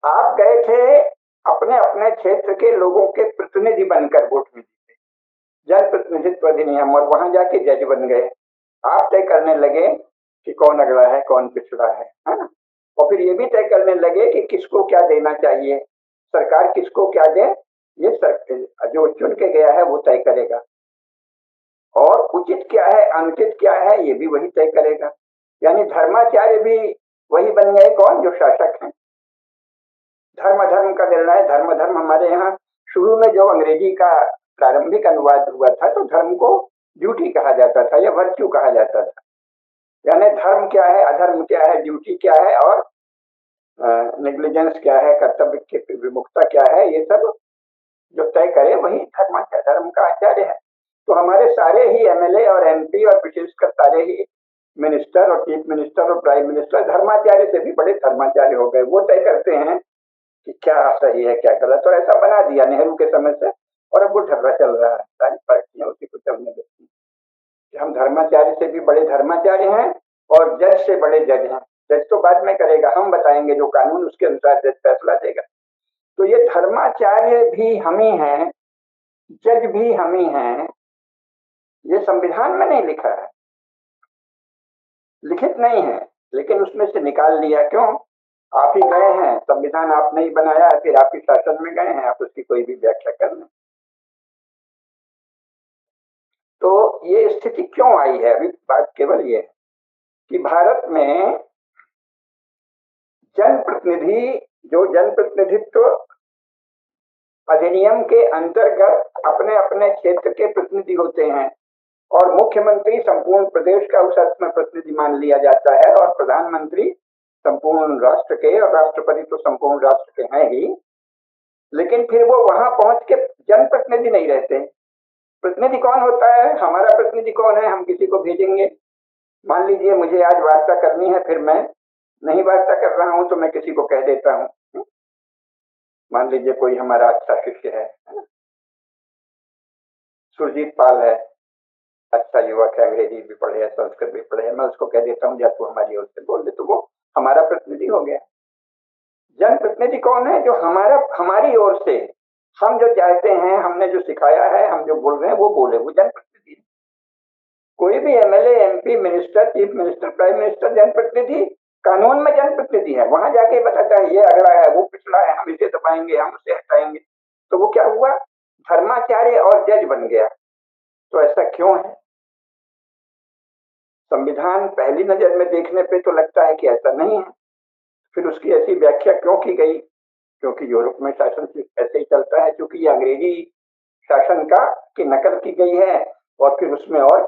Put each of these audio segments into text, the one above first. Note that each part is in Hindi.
आप गए थे अपने अपने क्षेत्र के लोगों के प्रतिनिधि बनकर वोट में जीते, जन प्रतिनिधित्व अधिनियम, और वहां जाके जज बन गए। आप तय करने लगे कि कौन अगड़ा है कौन पिछड़ा है ना। और फिर ये भी तय करने लगे कि किसको क्या देना चाहिए, सरकार किसको क्या दे, ये जो चुन के गया है वो तय करेगा। और उचित क्या है अनुचित क्या है ये भी वही तय करेगा। यानी धर्माचार्य भी वही बन गए कौन, जो शासक हैं। धर्म धर्म का निर्णय, धर्म धर्म हमारे यहाँ शुरू में जो अंग्रेजी का प्रारंभिक अनुवाद हुआ था तो धर्म को ड्यूटी कहा जाता था या वर्च्यू कहा जाता था। यानी धर्म क्या है, अधर्म क्या है, ड्यूटी क्या है और नेग्लिजेंस क्या है, कर्तव्य की विमुखता क्या है, ये सब जो तय करे वही धर्म का आचार्य है। तो हमारे सारे ही एमएलए और एमपी और विशेषकर सारे ही मिनिस्टर और चीफ मिनिस्टर और प्राइम मिनिस्टर धर्माचार्य से भी बड़े धर्माचार्य हो गए। वो तय करते हैं कि क्या सही है क्या गलत, और ऐसा बना दिया नेहरू के समय से। और अब वो ढर्रा चल रहा है, सारी पार्टियां उसी को चलने देती हैं कि हम धर्माचार्य से भी बड़े धर्माचार्य हैं और जज से बड़े जज हैं। जज तो बाद में करेगा, हम बताएंगे जो कानून, उसके अनुसार जज फैसला देगा। तो ये धर्माचार्य भी हम ही हैं, जज भी हम ही हैं, ये संविधान में नहीं लिखा है, लिखित नहीं है, लेकिन उसमें से निकाल लिया। क्यों? आप ही गए हैं, संविधान आपने ही बनाया है, फिर आप ही शासन में गए हैं, आप उसकी कोई भी व्याख्या कर लें। तो ये स्थिति क्यों आई है? अभी बात केवल ये है कि भारत में जनप्रतिनिधि, जो जनप्रतिनिधित्व अधिनियम के अंतर्गत अपने अपने क्षेत्र के प्रतिनिधि होते हैं, और मुख्यमंत्री संपूर्ण प्रदेश का उस अर्थ में प्रतिनिधि मान लिया जाता है, और प्रधानमंत्री संपूर्ण राष्ट्र के, और राष्ट्रपति तो संपूर्ण राष्ट्र के हैं ही। लेकिन फिर वो वहां पहुंच के जनप्रतिनिधि नहीं रहते। प्रतिनिधि कौन होता है? हमारा प्रतिनिधि कौन है? हम किसी को भेजेंगे, मान लीजिए मुझे आज वार्ता करनी है, फिर मैं नहीं वार्ता कर रहा हूं तो मैं किसी को कह देता हूं। मान लीजिए कोई हमारा अच्छा शिष्य है ना? सुरजीत पाल है, अच्छा युवक है, अंग्रेजी भी पढ़े है, संस्कृत भी पढ़े है, मैं उसको कह देता हूँ जा तू हमारी ओर से बोल दे, तो वो हमारा प्रतिनिधि हो गया। जनप्रतिनिधि कौन है? जो हमारी ओर से हम जो चाहते हैं, हमने जो सिखाया है, हम जो बोल रहे हैं वो बोले, वो जनप्रतिनिधि। कोई भी MLA, MP, minister, chief minister, prime minister जनप्रतिनिधि कानून में जनप्रतिनिधि है। वहां जाके बताता है ये अगड़ा है वो पिछड़ा है, हम इसे दबाएंगे, हम उसे हटाएंगे। तो वो क्या हुआ? धर्माचार्य और जज बन गया। तो ऐसा क्यों है? संविधान पहली नजर में देखने पे तो लगता है कि ऐसा नहीं है, फिर उसकी ऐसी व्याख्या क्यों की गई? क्योंकि यूरोप में शासन ऐसे ही चलता है, क्योंकि ये अंग्रेजी शासन का की नकल की गई है, और फिर उसमें और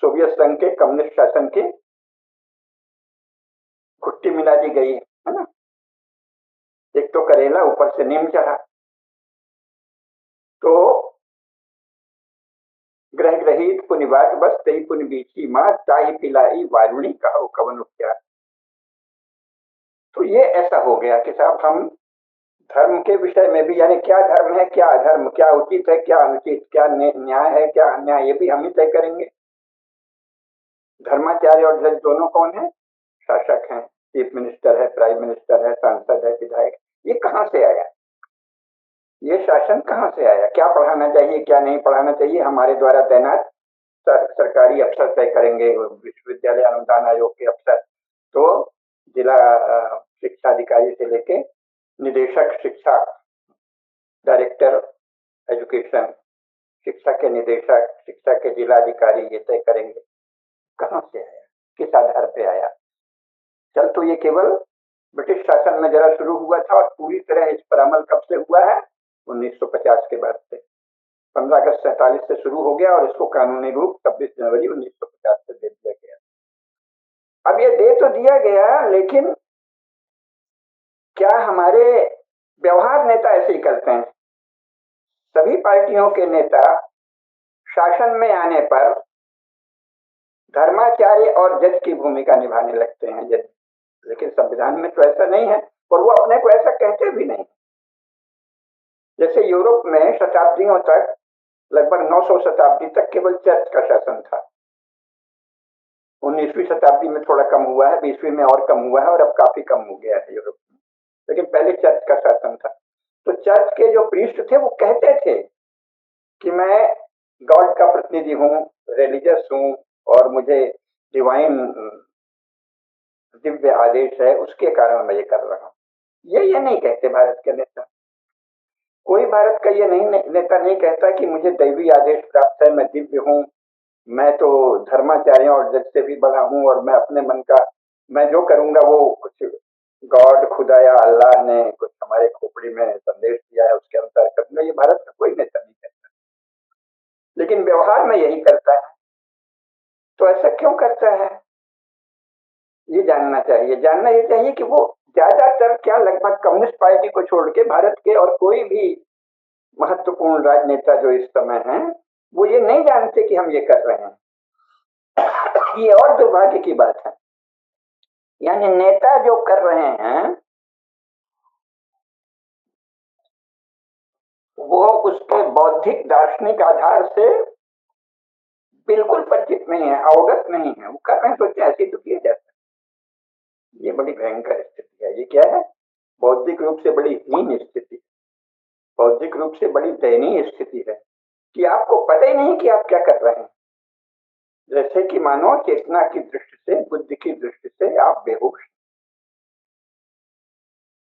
सोवियत संघ के कम्युनिस्ट शासन की घुट्टी मिला दी गई है ना। एक तो करेला ऊपर से नीम चढ़ा। तो ग्रह ग्रहित पुनिवात बस तही पुनि बीची माँ ताही पिलाई वारुणी कहो कवन उपचार। तो ये ऐसा हो गया कि साहब हम धर्म के विषय में भी, यानी क्या धर्म है क्या अधर्म, क्या उचित है क्या अनुचित, क्या न्याय है क्या अन्याय, ये भी हम ही तय करेंगे। धर्माचार्य और जज दोनों कौन है? शासक हैं, चीफ मिनिस्टर है, प्राइम मिनिस्टर है, सांसद है, विधायक। ये कहां से आया? ये शासन कहां से आया? क्या पढ़ाना चाहिए क्या नहीं पढ़ाना चाहिए, हमारे द्वारा तैनात सरकारी अफसर तय करेंगे, विश्वविद्यालय अनुदान आयोग के अफसर। तो जिला शिक्षा अधिकारी से लेके निदेशक शिक्षा, डायरेक्टर एजुकेशन, शिक्षा के निदेशक, शिक्षा के जिला अधिकारी ये तय करेंगे। कहां से आया, किस आधार पे आया? चल तो ये केवल ब्रिटिश शासन में जरा शुरू हुआ था, और पूरी तरह इस पर अमल कब से हुआ है? 1950 के बाद से। 15 अगस्त 47 से शुरू हो गया, और इसको कानूनी रूप 26 जनवरी 1950 से दे दिया गया। अब ये दे तो दिया गया, लेकिन क्या हमारे व्यवहार नेता ऐसे ही करते हैं? सभी पार्टियों के नेता शासन में आने पर धर्माचार्य और जज की भूमिका निभाने लगते हैं, जज। लेकिन संविधान में तो ऐसा नहीं है, और वो अपने को ऐसा कहते भी नहीं। जैसे यूरोप में शताब्दियों तक, लगभग 900 शताब्दी तक केवल चर्च का शासन था। 19वीं शताब्दी में थोड़ा कम हुआ है, 20वीं में और कम हुआ है, और अब काफी कम हो गया है यूरोप में। लेकिन पहले चर्च का शासन था। तो चर्च के जो प्रीस्ट थे वो कहते थे कि मैं गॉड का प्रतिनिधि हूँ, रिलीजियस हूँ, और मुझे डिवाइन दिव्य आदेश है, उसके कारण मैं ये कर रहा हूँ। ये नहीं कहते भारत के नेता। कोई भारत का ये नहीं नेता नहीं कहता कि मुझे दैवी आदेश प्राप्त है, मैं दिव्य हूँ, मैं तो धर्माचार्यों और जज से भी बड़ा हूँ, और मैं अपने मन का, मैं जो करूंगा वो कुछ गॉड, खुदा या अल्लाह ने कुछ हमारे खोपड़ी में संदेश दिया है उसके अनुसार करूंगा। ये भारत का कोई नेता नहीं कहता, लेकिन व्यवहार में यही करता है। तो ऐसा क्यों करता है, ये जानना चाहिए। जानना ये चाहिए कि वो ज्यादातर क्या, लगभग कम्युनिस्ट पार्टी को छोड़ के भारत के और कोई भी महत्वपूर्ण राजनेता जो इस समय हैं, वो ये नहीं जानते कि हम ये कर रहे हैं। ये और दुर्भाग्य की बात है। यानी नेता जो कर रहे हैं वो उसके बौद्धिक दार्शनिक आधार से बिल्कुल परिचित नहीं है, अवगत नहीं है। वो कर रहे हैं, सोचते ऐसे तो किया जाता है। ये बड़ी भयंकर स्थिति है। ये क्या है, बौद्धिक रूप से बड़ी हीन स्थिति, बौद्धिक रूप से बड़ी दयनीय स्थिति है कि आपको पता ही नहीं कि आप क्या कर रहे हैं। जैसे कि मानो चेतना की दृष्टि से, बुद्धि की दृष्टि से आप बेहोश,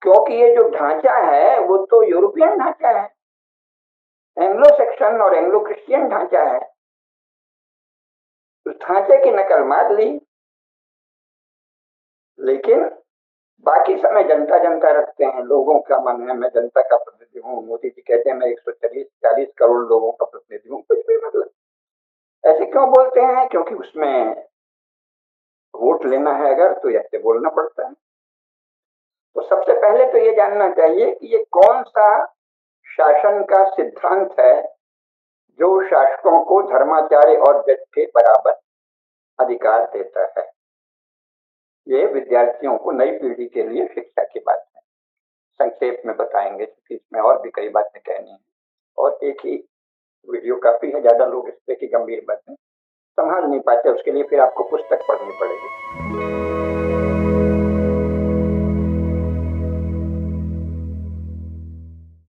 क्योंकि ये जो ढांचा है वो तो यूरोपियन ढांचा है, एंग्लो सेक्शन और एंग्लो क्रिश्चियन ढांचा है। उस ढांचे की नकल मार ली, लेकिन बाकी समय जनता जनता रखते हैं। लोगों का मन है मैं जनता का प्रतिनिधि हूँ। मोदी जी कहते हैं मैं 140 करोड़ लोगों का प्रतिनिधि हूँ। कुछ भी मतलब ऐसे क्यों बोलते हैं, क्योंकि उसमें वोट लेना है अगर, तो ऐसे बोलना पड़ता है। तो सबसे पहले तो ये जानना चाहिए कि ये कौन सा शासन का सिद्धांत है जो शासकों को धर्माचार्य और जज के बराबर अधिकार देता है। ये विद्यार्थियों को, नई पीढ़ी के लिए शिक्षा की बात है। संक्षेप में बताएंगे क्योंकि इसमें और भी कई बातें कहनी है, और एक ही वीडियो काफी है। ज्यादा लोग इस पे की गंभीर बातें संभाल नहीं पाते, उसके लिए फिर आपको पुस्तक पढ़नी पड़ेगी।